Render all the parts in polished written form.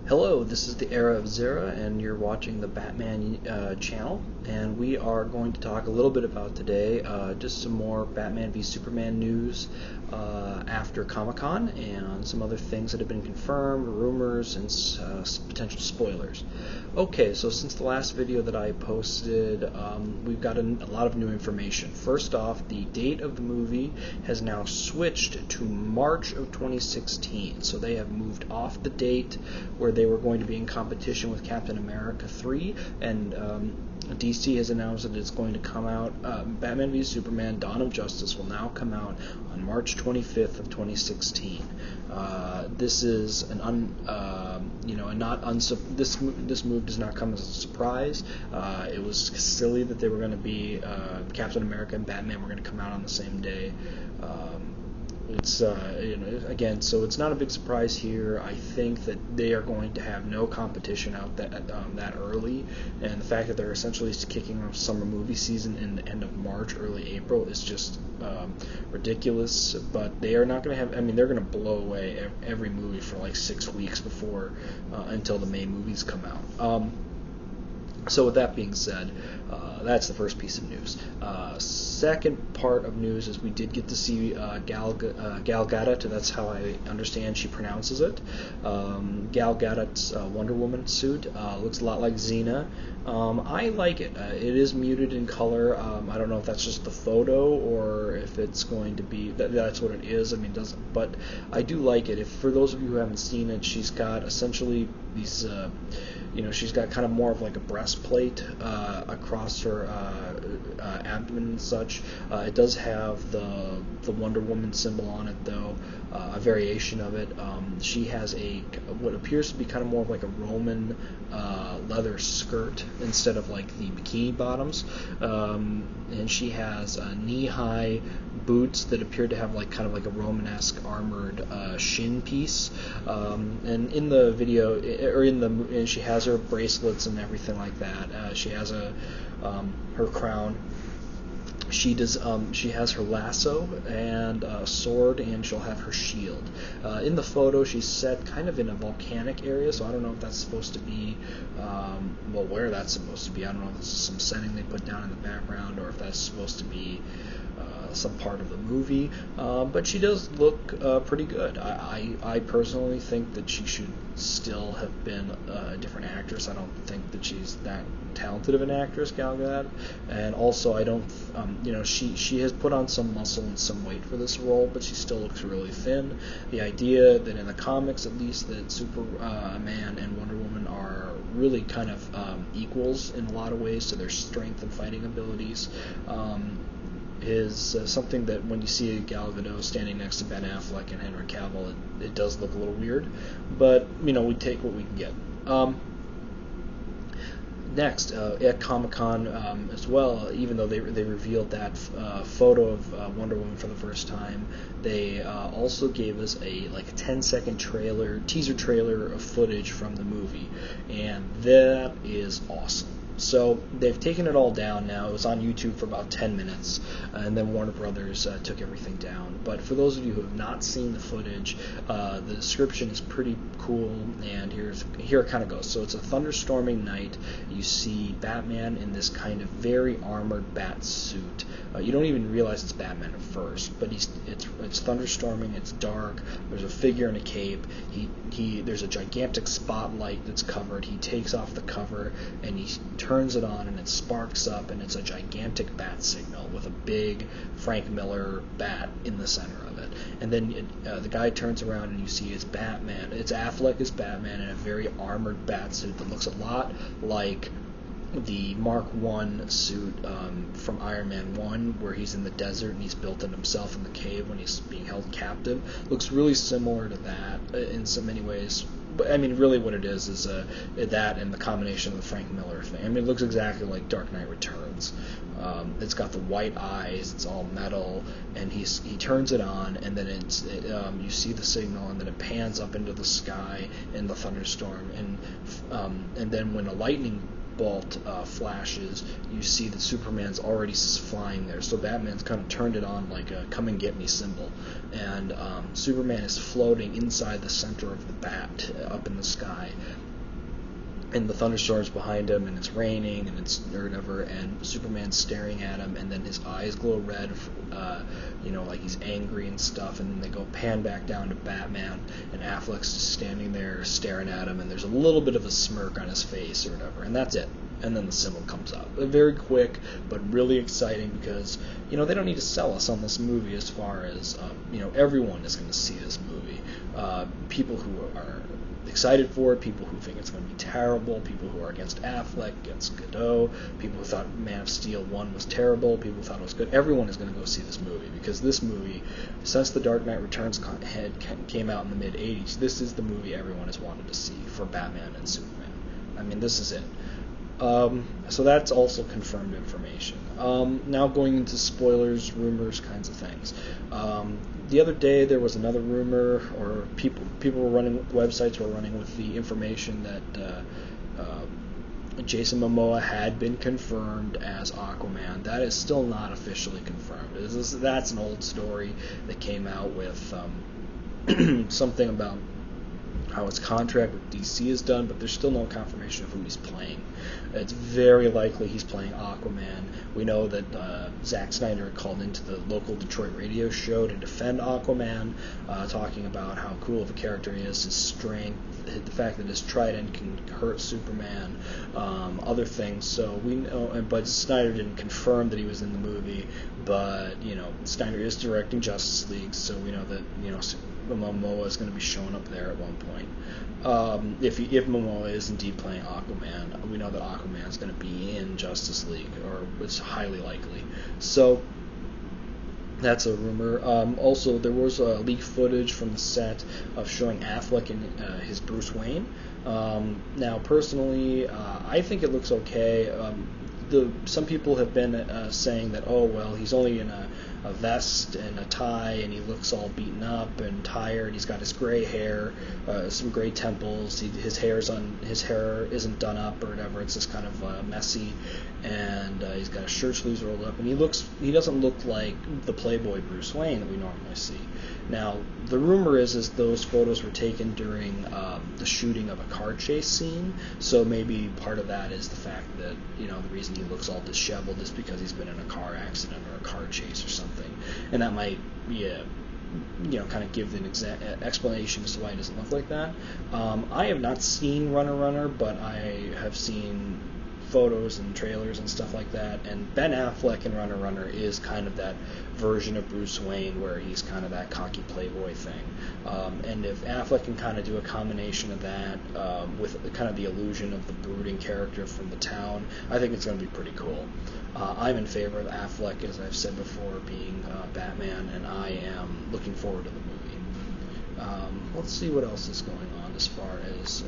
Hello, this is the Era of Zera, and you're watching the Batman channel. And we are going to talk a little bit about today, just some more Batman v Superman news after Comic-Con, and some other things that have been confirmed, rumors, and potential spoilers. Okay, so since the last video that I posted, we've got a lot of new information. First off, the date of the movie has now switched to March of 2016. So they have moved off the date where they were going to be in competition with Captain America 3, and DC has announced that it's going to come out, Batman v Superman Dawn of Justice will now come out on March 25th of 2016. This is this move does not come as a surprise. It was silly that they were going to be Captain America and Batman were going to come out on the same day. It's again, so it's not a big surprise here. I think that they are going to have no competition out that early, and the fact that they're essentially kicking off summer movie season in the end of March, early April is just ridiculous. But they are not going to have. I mean, they're going to blow away every movie for like 6 weeks before until the May movies come out. So with that being said, that's the first piece of news. Second part of news is we did get to see Gal Gadot. That's how I understand she pronounces it. Gal Gadot's Wonder Woman suit looks a lot like Xena. I like it. It is muted in color. I don't know if that's just the photo or if it's going to be that's what it is. I mean, doesn't. But I do like it. If for those of you who haven't seen it, she's got essentially these. She's got kind of more of like a breastplate across her abdomen and such. It does have the Wonder Woman symbol on it, though, a variation of it. She has what appears to be kind of more of like a Roman leather skirt instead of like the bikini bottoms, and she has knee-high boots that appear to have like kind of like a Romanesque armored shin piece. And in the video, and she has her bracelets and everything like that. She has her crown. She has her lasso and a sword, and she'll have her shield. In the photo, she's set kind of in a volcanic area, so I don't know if that's supposed to be, where that's supposed to be. I don't know if this is some setting they put down in the background, or if that's supposed to be some part of the movie. But she does look pretty good. I personally think that she should still have been a different actress. I don't think that she's that talented of an actress, Gal Gadot, and also I don't, she has put on some muscle and some weight for this role, but she still looks really thin. The idea that in the comics, at least, that Superman and Wonder Woman are really kind of equals in a lot of ways to their strength and fighting abilities, is something that when you see Gal Gadot standing next to Ben Affleck and Henry Cavill, it does look a little weird, but we take what we can get. Next, at Comic-Con as well, even though they revealed that photo of Wonder Woman for the first time, they also gave us a 10-second teaser trailer of footage from the movie, and that is awesome. So they've taken it all down now. It was on YouTube for about 10 minutes, and then Warner Brothers took everything down. But for those of you who have not seen the footage, the description is pretty cool, and here it kind of goes. So it's a thunderstorming night. You see Batman in this kind of very armored bat suit. You don't even realize it's Batman at first, but it's thunderstorming. It's dark. There's a figure in a cape. There's a gigantic spotlight that's covered. He takes off the cover and he turns it on, and it sparks up, and it's a gigantic bat signal with a big Frank Miller bat in the center of it. And then the guy turns around, and you see it's Batman. It's Affleck as Batman in a very armored bat suit that looks a lot like the Mark I suit from Iron Man 1, where he's in the desert and he's built it himself in the cave when he's being held captive. Looks really similar to that in so many ways. But I mean, really what it is that and the combination of the Frank Miller thing. I mean, it looks exactly like Dark Knight Returns. It's got the white eyes, it's all metal, and he turns it on, and then you see the signal, and then it pans up into the sky in the thunderstorm, and then when a lightning bolt flashes, you see that Superman's already flying there. So Batman's kind of turned it on like a "come and get me" symbol, and Superman is floating inside the center of the bat up in the sky. And the thunderstorms behind him, and it's raining, and it's or whatever, and Superman's staring at him, and then his eyes glow red, like he's angry and stuff, and then they go pan back down to Batman, and Affleck's just standing there staring at him, and there's a little bit of a smirk on his face or whatever, and that's it. And then the symbol comes up. Very quick, but really exciting because, they don't need to sell us on this movie as far as, everyone is going to see this movie. People who are excited for it, people who think it's going to be terrible, people who are against Affleck, against Godot, people who thought Man of Steel 1 was terrible, people who thought it was good. Everyone is going to go see this movie because this movie, since The Dark Knight Returns came out in the mid-'80s, this is the movie everyone has wanted to see for Batman and Superman. I mean, this is it. So that's also confirmed information. Now going into spoilers, rumors, kinds of things. The other day there was another rumor, or people were running, websites were running with the information that Jason Momoa had been confirmed as Aquaman. That is still not officially confirmed. That's an old story that came out with something about how his contract with DC is done, but there's still no confirmation of who he's playing. It's very likely he's playing Aquaman. We know that Zack Snyder called into the local Detroit radio show to defend Aquaman, talking about how cool of a character he is, his strength, the fact that his trident can hurt Superman, other things. So we know, but Snyder didn't confirm that he was in the movie. But Snyder is directing Justice League, so we know that Momoa is going to be showing up there at one point. If Momoa is indeed playing Aquaman, we know that Aquaman is going to be in Justice League, or it's highly likely. So that's a rumor. Also, there was leaked footage from the set of showing Affleck in his Bruce Wayne. Now, personally, I think it looks okay. Some people have been saying that, oh, well, he's only in a vest and a tie, and he looks all beaten up and tired. He's got his gray hair, some gray temples. His hair isn't done up or whatever. It's just kind of messy, and he's got his shirt sleeves rolled up, and he doesn't look like the Playboy Bruce Wayne that we normally see. Now, the rumor is those photos were taken during the shooting of a car chase scene, so maybe part of that is the fact that, the reason he looks all disheveled is because he's been in a car accident or a car chase or something, and that might be kind of give an explanation as to why he doesn't look like that. I have not seen Runner, but I have seen photos and trailers and stuff like that, and Ben Affleck in Runner is kind of that version of Bruce Wayne where he's kind of that cocky playboy thing, and if Affleck can kind of do a combination of that with kind of the illusion of the brooding character from The Town, I think it's going to be pretty cool. I'm in favor of Affleck, as I've said before, being Batman, and I am looking forward to the movie. Let's see what else is going on as far as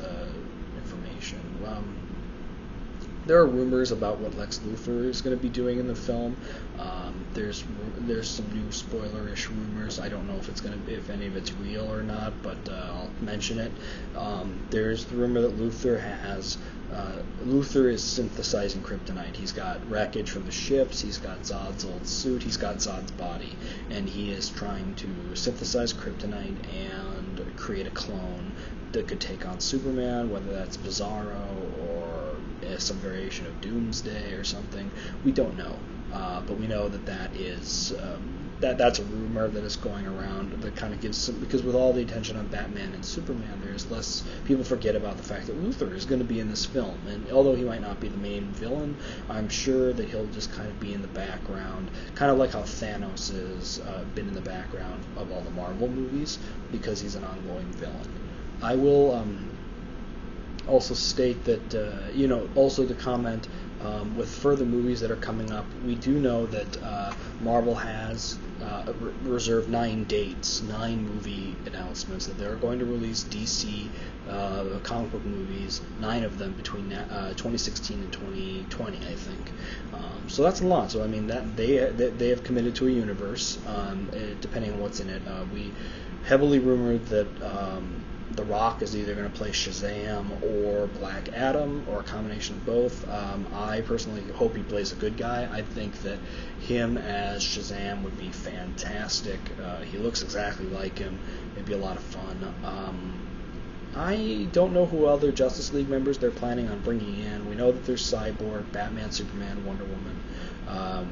information. There are rumors about what Lex Luthor is going to be doing in the film. There's some new spoilerish rumors. I don't know if any of it's real or not, but I'll mention it. There's the rumor that Luthor is synthesizing kryptonite. He's got wreckage from the ships, he's got Zod's old suit, he's got Zod's body, and he is trying to synthesize kryptonite and create a clone that could take on Superman, whether that's Bizarro or some variation of Doomsday or something. We don't know, but we know that is that's a rumor that is going around that kind of gives some, because with all the attention on Batman and Superman, there's less, people forget about the fact that Luthor is going to be in this film, and although he might not be the main villain, I'm sure that he'll just kind of be in the background, kind of like how Thanos has been in the background of all the Marvel movies, because he's an ongoing villain. I will also state that, also to comment, with further movies that are coming up, we do know that Marvel has reserved 9 dates, 9 movie announcements that they're going to release DC comic book movies, 9 of them between 2016 and 2020, I think. So that's a lot. So I mean, that they have committed to a universe, depending on what's in it. We heavily rumored that The Rock is either going to play Shazam or Black Adam, or a combination of both. I personally hope he plays a good guy. I think that him as Shazam would be fantastic. He looks exactly like him. It'd be a lot of fun. I don't know who other Justice League members they're planning on bringing in. We know that there's Cyborg, Batman, Superman, Wonder Woman.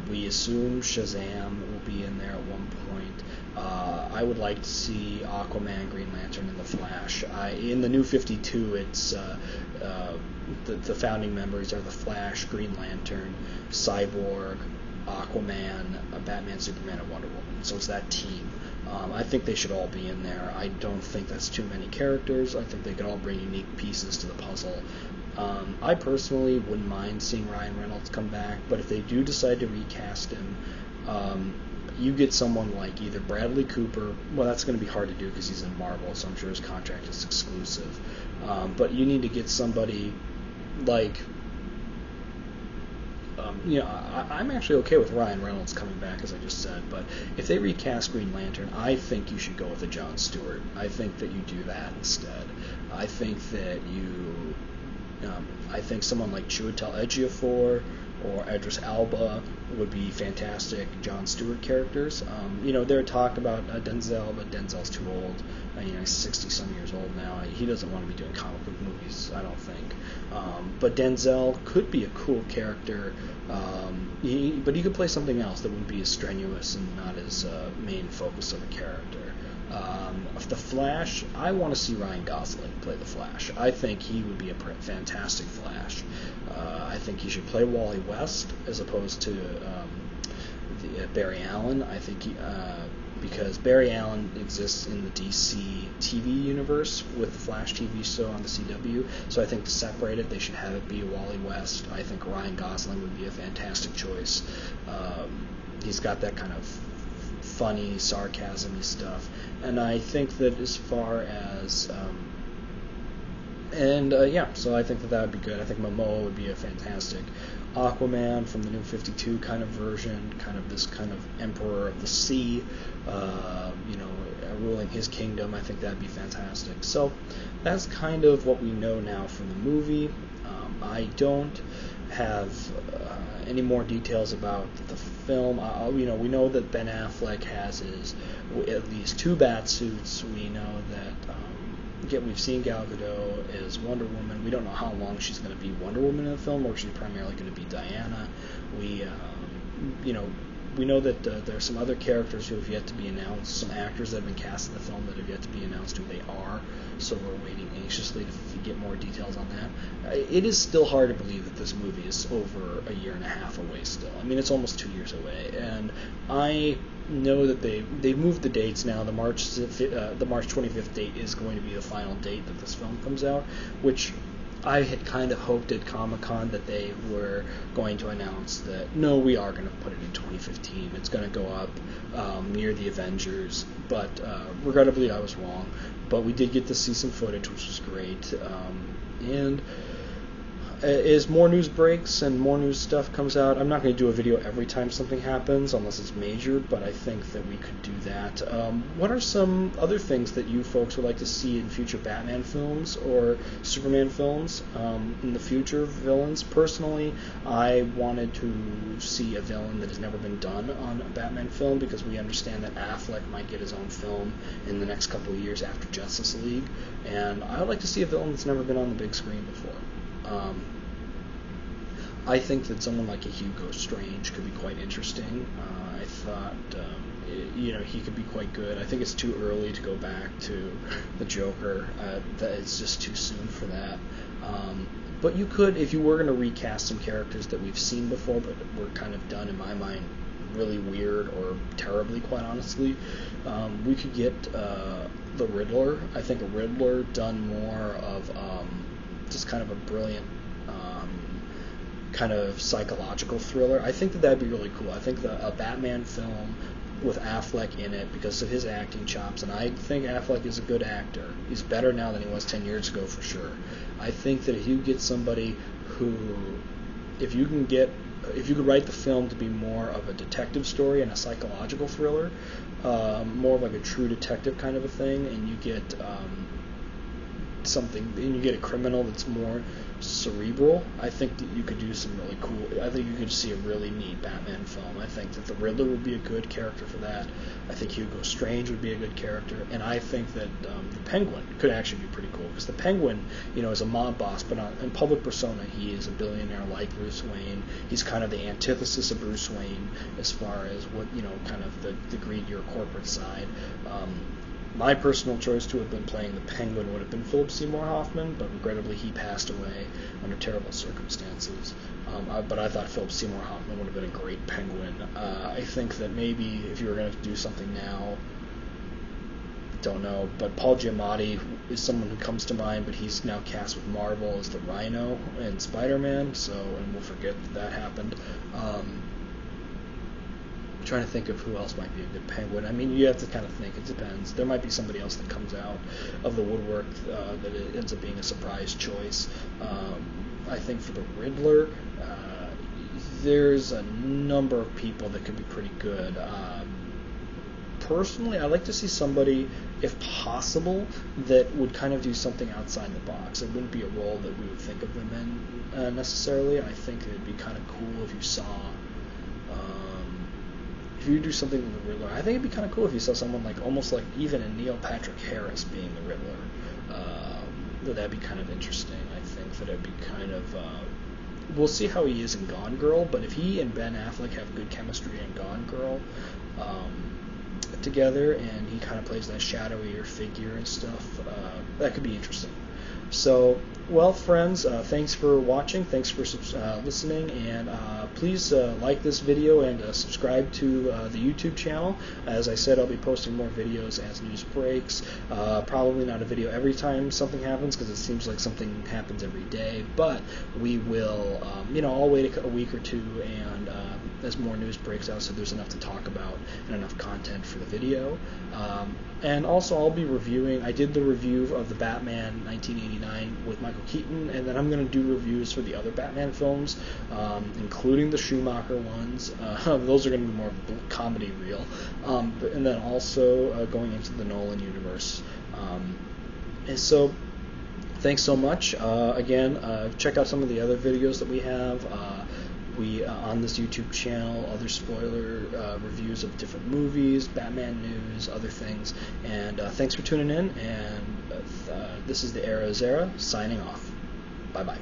We assume Shazam will be in there at one point. I would like to see Aquaman, Green Lantern, and the Flash. In the New 52, it's the founding members are the Flash, Green Lantern, Cyborg, Aquaman, Batman, Superman, and Wonder Woman. So it's that team. I think they should all be in there. I don't think that's too many characters. I think they could all bring unique pieces to the puzzle. I personally wouldn't mind seeing Ryan Reynolds come back, but if they do decide to recast him, you get someone like either Bradley Cooper. Well, that's going to be hard to do because he's in Marvel, so I'm sure his contract is exclusive. But you need to get somebody like... I'm actually okay with Ryan Reynolds coming back, as I just said, but if they recast Green Lantern, I think you should go with a Jon Stewart. I think that you do that instead. I think that I think someone like Chiwetel Ejiofor or Idris Elba would be fantastic Jon Stewart characters. There are talk about Denzel, but Denzel's too old. He's 60-some years old now. He doesn't want to be doing comic book movies, I don't think. But Denzel could be a cool character, but he could play something else that wouldn't be as strenuous and not as main focus of a character. The Flash, I want to see Ryan Gosling play the Flash. I think he would be a fantastic Flash. I think he should play Wally West as opposed to Barry Allen. I think because Barry Allen exists in the DC TV universe with the Flash TV show on the CW, so I think to separate it, they should have it be Wally West. I think Ryan Gosling would be a fantastic choice. He's got that kind of funny, sarcasm-y stuff, and I think that as far as so I think that would be good. I think Momoa would be a fantastic Aquaman from the New 52 kind of version, kind of this kind of Emperor of the Sea, ruling his kingdom. I think that'd be fantastic. So that's kind of what we know now from the movie. I don't have any more details about the film. We know that Ben Affleck has at least 2 bat suits. We know that we've seen Gal Gadot as Wonder Woman. We don't know how long she's going to be Wonder Woman in the film, or she's primarily going to be Diana. We know that there are some other characters who have yet to be announced, some actors that have been cast in the film that have yet to be announced who they are, so we're waiting anxiously to get more details on that. It is still hard to believe that this movie is over a year and a half away still. I mean, it's almost 2 years away, and I know that they've moved the dates now. The March 25th date is going to be the final date that this film comes out, which I had kind of hoped at Comic-Con that they were going to announce that, no, we are going to put it in 2015. It's going to go up near the Avengers, but regrettably I was wrong. But we did get to see some footage, which was great. And as more news breaks and more news stuff comes out, I'm not going to do a video every time something happens, unless it's major, but I think that we could do that. What are some other things that you folks would like to see in future Batman films or Superman films in the future? Villains? Personally, I wanted to see a villain that has never been done on a Batman film, because we understand that Affleck might get his own film in the next couple of years after Justice League, and I would like to see a villain that's never been on the big screen before. I think that someone like a Hugo Strange could be quite interesting. I thought, he could be quite good. I think it's too early to go back to the Joker. It's just too soon for that. But you could, if you were going to recast some characters that we've seen before, but were kind of done, in my mind, really weird or terribly, quite honestly, we could get the Riddler. I think a Riddler done more of just kind of a brilliant kind of psychological thriller. I think that that'd be really cool. I think a Batman film with Affleck in it, because of his acting chops, and I think Affleck is a good actor. He's better now than he was 10 years ago for sure. I think that if you get somebody who, if you could write the film to be more of a detective story and a psychological thriller, more of like a true detective kind of a thing, and you get something, and you get a criminal that's more cerebral, I think that you could do some really cool. I think you could see a really neat Batman film. I think that the Riddler would be a good character for that. I think Hugo Strange would be a good character, and I think that the Penguin could actually be pretty cool, because the Penguin, is a mob boss, but in public persona he is a billionaire like Bruce Wayne. He's kind of the antithesis of Bruce Wayne as far as what kind of the greedier corporate side. My personal choice to have been playing the Penguin would have been Philip Seymour Hoffman, but regrettably he passed away under terrible circumstances. But I thought Philip Seymour Hoffman would have been a great Penguin. I think that maybe if you were going to do something now, don't know, but Paul Giamatti is someone who comes to mind, but he's now cast with Marvel as the Rhino in Spider-Man, and we'll forget that happened. Trying to think of who else might be a good Penguin. I mean, you have to kind of think. It depends. There might be somebody else that comes out of the woodwork that it ends up being a surprise choice. I think for the Riddler, there's a number of people that could be pretty good. Personally, I'd like to see somebody, if possible, that would kind of do something outside the box. It wouldn't be a role that we would think of them in necessarily. I think it would be kind of cool if you saw... if you do something with the Riddler, I think it'd be kind of cool if you saw someone almost like even a Neil Patrick Harris being the Riddler. That'd be kind of interesting. I think that it'd be kind of... we'll see how he is in Gone Girl, but if he and Ben Affleck have good chemistry in Gone Girl together, and he kind of plays that shadowier figure and stuff, that could be interesting. So, well, friends, thanks for watching, thanks for listening, and please like this video and subscribe to the YouTube channel. As I said, I'll be posting more videos as news breaks. Probably not a video every time something happens, because it seems like something happens every day, but we will, I'll wait a week or two, and as more news breaks out, so there's enough to talk about and enough content for the video. And also, I'll be reviewing, I did the review of the Batman 1989 with Michael Keaton, and then I'm going to do reviews for the other Batman films, including the Schumacher ones. Those are going to be more of a comedy reel. And then also going into the Nolan universe. And so, thanks so much. Again, check out some of the other videos that we have. On this YouTube channel, other spoiler reviews of different movies, Batman news, other things. And thanks for tuning in, and this is the Era Zera signing off. Bye-bye.